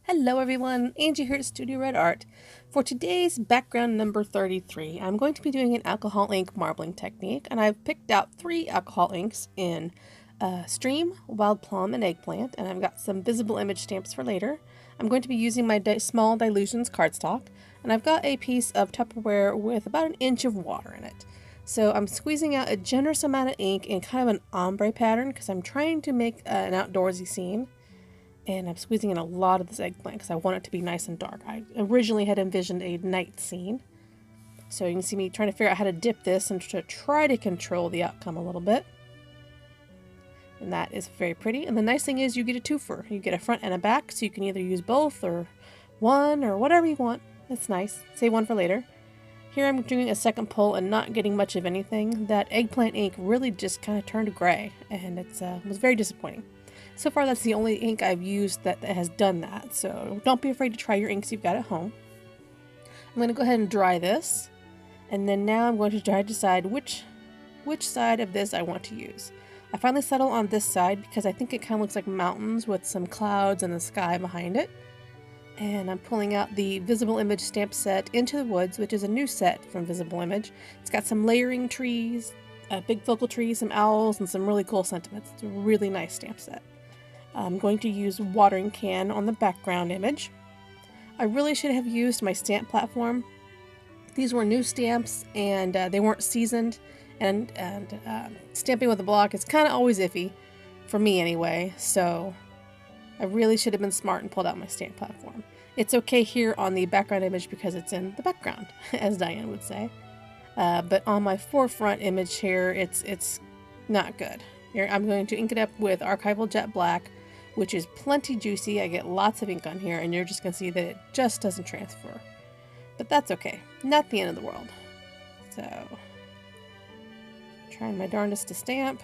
Hello everyone, Angie here at Studio Red Art. For today's background number 33, I'm going to be doing an alcohol ink marbling technique, and I've picked out 3 alcohol inks in Stream, Wild Plum, and Eggplant, and I've got some visible image stamps for later. I'm going to be using my small dilutions cardstock, and I've got a piece of Tupperware with about 1 inch of water in it. So I'm squeezing out a generous amount of ink in kind of an ombre pattern because I'm trying to make an outdoorsy scene. And I'm squeezing in a lot of this eggplant because I want it to be nice and dark. I originally had envisioned a night scene. So you can see me trying to figure out how to dip this and to try to control the outcome a little bit. And that is very pretty. And the nice thing is you get a twofer. You get a front and a back, so you can either use both or one or whatever you want. That's nice. Save one for later. Here I'm doing a second pull and not getting much of anything. That eggplant ink really just kind of turned gray, and it was very disappointing. So far, that's the only ink I've used that has done that, so don't be afraid to try your inks you've got at home. I'm going to go ahead and dry this, and then now I'm going to try to decide which side of this I want to use. I finally settled on this side because I think it kind of looks like mountains with some clouds and the sky behind it. And I'm pulling out the Visible Image stamp set Into the Woods, which is a new set from Visible Image. It's got some layering trees, a big focal tree, some owls, and some really cool sentiments. It's a really nice stamp set. I'm going to use watering can on the background image. I really should have used my stamp platform. These were new stamps and they weren't seasoned, and stamping with a block is kind of always iffy, for me anyway, so I really should have been smart and pulled out my stamp platform. It's okay here on the background image because it's in the background, as Diane would say. But on my forefront image here, it's not good. Here, I'm going to ink it up with Archival Jet Black, which is plenty juicy. I get lots of ink on here, and you're just going to see that it just doesn't transfer. But that's okay. Not the end of the world. So, trying my darndest to stamp.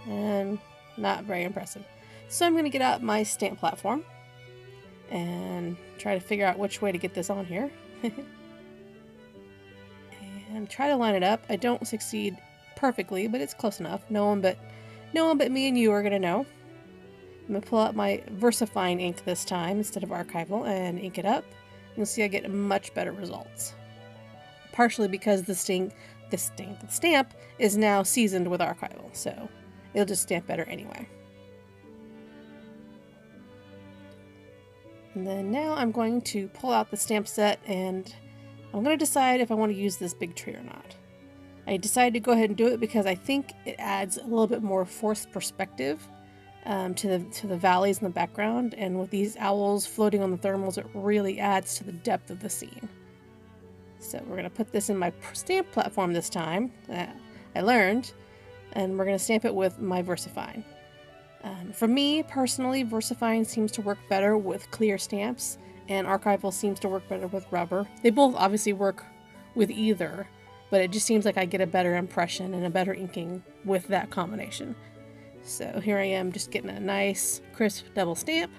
And not very impressive. So I'm going to get out my stamp platform and try to figure out which way to get this on here. And try to line it up. I don't succeed perfectly, but it's close enough. No one but me and you are going to know. I'm going to pull out my VersaFine ink this time instead of Archival and ink it up. You'll see I get much better results. Partially because the stamp is now seasoned with Archival, so it'll just stamp better anyway. And then now I'm going to pull out the stamp set, and I'm going to decide if I want to use this big tree or not. I decided to go ahead and do it because I think it adds a little bit more forced perspective to the valleys in the background, and with these owls floating on the thermals, it really adds to the depth of the scene. So we're going to put this in my stamp platform this time, I learned, and we're going to stamp it with my VersaFine. For me, personally, VersaFine seems to work better with clear stamps, and Archival seems to work better with rubber. They both obviously work with either, but it just seems like I get a better impression and a better inking with that combination. So here I am just getting a nice crisp double stamp.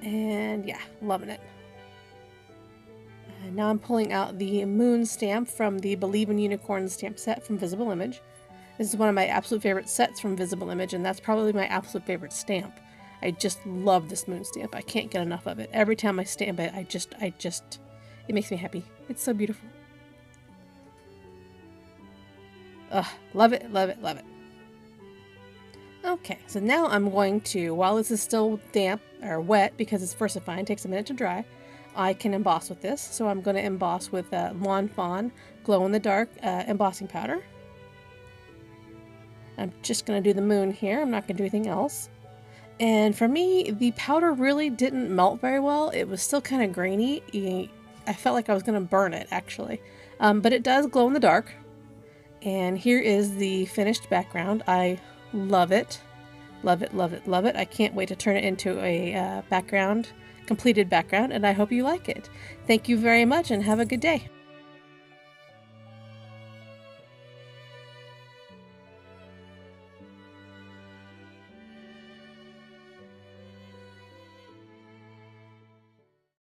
And yeah, loving it. And now I'm pulling out the moon stamp from the Believe in Unicorns stamp set from Visible Image. This is one of my absolute favorite sets from Visible Image, and that's probably my absolute favorite stamp. I just love this moon stamp. I can't get enough of it. Every time I stamp it, it makes me happy. It's so beautiful. Ugh, love it, love it, love it. Okay, so now I'm going to, while this is still damp or wet because it's VersaFine, it takes a minute to dry, I can emboss with this. So I'm going to emboss with Lawn Fawn Glow in the Dark embossing powder. I'm just going to do the moon here. I'm not going to do anything else. And for me, the powder really didn't melt very well. It was still kind of grainy. I felt like I was going to burn it, actually. But it does glow in the dark. And here is the finished background. I love it. Love it, love it, love it. I can't wait to turn it into a completed background, and I hope you like it. Thank you very much, and have a good day.